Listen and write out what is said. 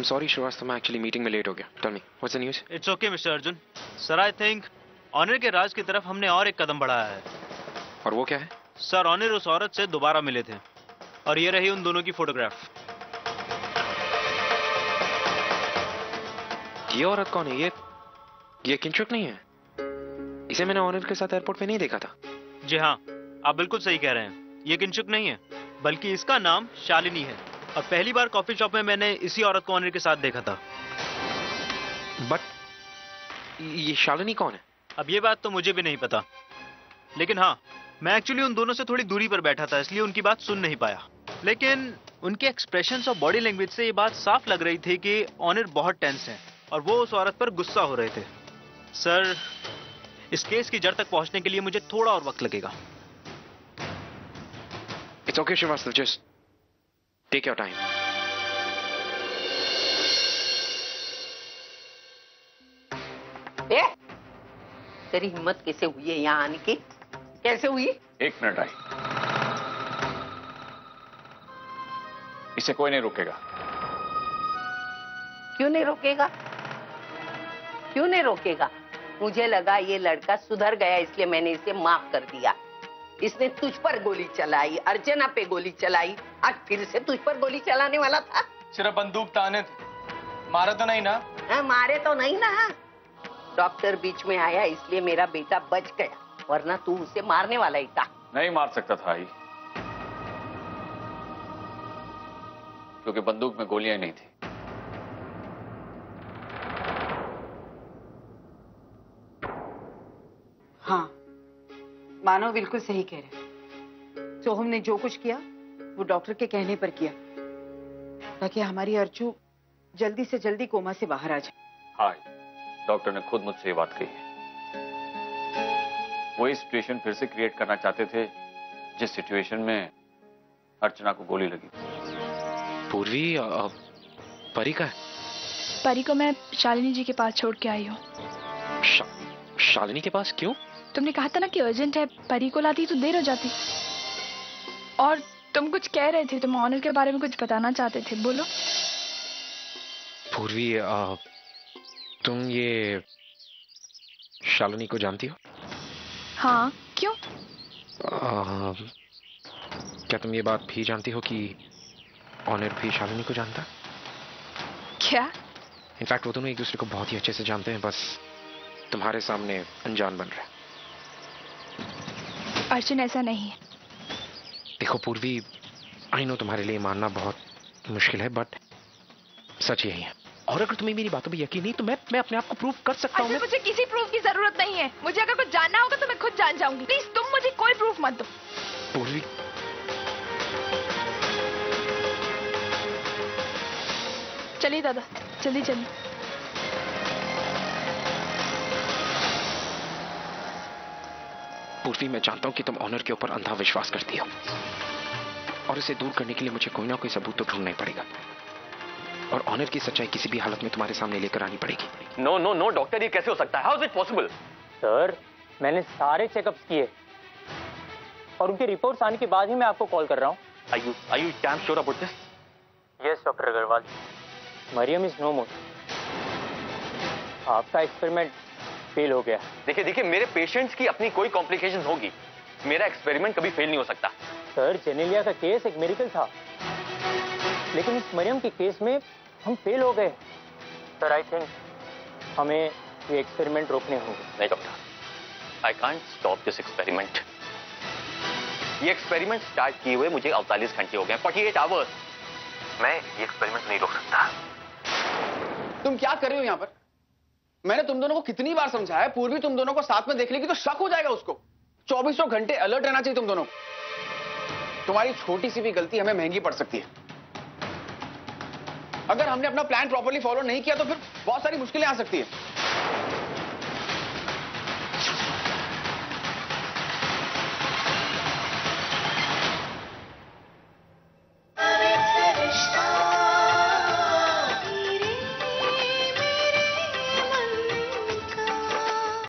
I'm sorry, Srivastava, मैं actually meeting में late हो गया. Tell me, what's the news? It's okay mister Arjun. Sir I think honour के राज की तरफ हमने और एक कदम बढ़ाया है. और वो क्या है? सर ऑनर उस औरत से दोबारा मिले थे और ये रही उन दोनों की फोटोग्राफ. ये औरत कौन है? ये किंचुक नहीं है? इसे मैंने ऑनर के साथ एयरपोर्ट पे नहीं देखा था. जी हाँ, आप बिल्कुल सही कह रहे हैं. ये किंचुक नहीं है, बल्कि इसका नाम शालिनी है. और पहली बार कॉफी शॉप में मैंने इसी औरत को ऑनर के साथ देखा था. बट ये शालिनी कौन है? अब ये बात तो मुझे भी नहीं पता, लेकिन हाँ, मैं एक्चुअली उन दोनों से थोड़ी दूरी पर बैठा था, इसलिए उनकी बात सुन नहीं पाया. लेकिन उनके एक्सप्रेशंस और बॉडी लैंग्वेज से ये बात साफ लग रही थी कि ऑनर बहुत टेंस हैं और वो उस औरत पर गुस्सा हो रहे थे. सर, इस केस की जड़ तक पहुंचने के लिए मुझे थोड़ा और वक्त लगेगा. It's okay, Srivastava, just take your time. तेरी हिम्मत कैसे हुई है यहाँ आने की? कैसे हुई? एक मिनट आई. इसे कोई नहीं रोकेगा. क्यों नहीं रोकेगा? क्यों नहीं रोकेगा? मुझे लगा ये लड़का सुधर गया, इसलिए मैंने इसे माफ कर दिया. इसने तुझ पर गोली चलाई, अर्चना पे गोली चलाई, आज फिर से तुझ पर गोली चलाने वाला था. सिर्फ बंदूक ताने थे, मारा तो नहीं ना? मारे तो नहीं ना. डॉक्टर बीच में आया इसलिए मेरा बेटा बच गया, वरना तू उसे मारने वाला ही था. नहीं मार सकता था आई, क्योंकि बंदूक में गोलियां नहीं थी. हाँ, मानव बिल्कुल सही कह रहे. सोहम ने जो कुछ किया वो डॉक्टर के कहने पर किया, ताकि हमारी अर्चू जल्दी से जल्दी कोमा से बाहर आ जाए. हाँ, डॉक्टर ने खुद मुझसे ये बात कही है. वो इस सिचुएशन फिर से क्रिएट करना चाहते थे जिस सिचुएशन में अर्चना को गोली लगी. पूर्वी, परी का है? परी को मैं शालिनी जी के पास छोड़ के आई हूँ. शालिनी के पास? क्यों? तुमने कहा था ना कि अर्जेंट है, परी को लाती तो देर हो जाती. और तुम कुछ कह रहे थे, तुम ऑनर के बारे में कुछ बताना चाहते थे, बोलो. पूर्वी, तुम ये शालिनी को जानती हो? हाँ, क्यों? क्या तुम ये बात भी जानती हो कि ऑनर भी शालिनी को जानता? क्या? इनफैक्ट वो दोनों एक दूसरे को बहुत ही अच्छे से जानते हैं, बस तुम्हारे सामने अनजान बन रहे. अर्जुन, ऐसा नहीं है. देखो पूर्वी, आई नो तुम्हारे लिए मानना बहुत मुश्किल है, बट सच यही है. और अगर तुम्हें मेरी बातों पर यकीन नहीं तो मैं अपने आप को प्रूव कर सकता हूँ. मुझे किसी प्रूफ की जरूरत नहीं है. मुझे अगर कुछ जानना होगा तो मैं खुद जान जाऊंगी. प्लीज तुम मुझे कोई प्रूफ मत दो. पूर्वी, चलिए दादा, जल्दी चलिए. पूर्वी, मैं जानता हूँ कि तुम ऑनर के ऊपर अंधा विश्वास करती हो, और इसे दूर करने के लिए मुझे कोई ना कोई सबूत तो ढूंढना ही पड़ेगा. और ऑनर की सच्चाई किसी भी हालत में तुम्हारे सामने लेकर आनी पड़ेगी. नो नो नो डॉक्टर, ये कैसे हो सकता है? How is it possible? Sir, मैंने सारे चेकअप्स किए और उनके रिपोर्ट्स आने के बाद ही मैं आपको कॉल कर रहा हूँ. Are you damn sure about this? Yes doctor Agarwal, Mariam is no more. आपका एक्सपेरिमेंट फेल हो गया. देखिए, मेरे पेशेंट्स की अपनी कोई कॉम्प्लिकेशन होगी, मेरा एक्सपेरिमेंट कभी फेल नहीं हो सकता. सर, जेनेलिया का केस एक मिरेकल था, लेकिन इस मरियम के केस में हम फेल हो गए. सर, आई थिंक हमें ये एक्सपेरिमेंट रोकने होंगे. नहीं doctor, I can't stop this experiment. ये एक्सपेरिमेंट स्टार्ट किए हुए मुझे 48 घंटे हो गए, 48 आवर्स. मैं ये एक्सपेरिमेंट नहीं रोक सकता. तुम क्या कर रहे हो यहाँ पर? मैंने तुम दोनों को कितनी बार समझाया, पूर्वी तुम दोनों को साथ में देख लेगी तो शक हो जाएगा उसको. 24 घंटे अलर्ट रहना चाहिए तुम दोनों को. तुम्हारी छोटी सी भी गलती हमें महंगी पड़ सकती है. अगर हमने अपना प्लान प्रॉपर्ली फॉलो नहीं किया तो फिर बहुत सारी मुश्किलें आ सकती है.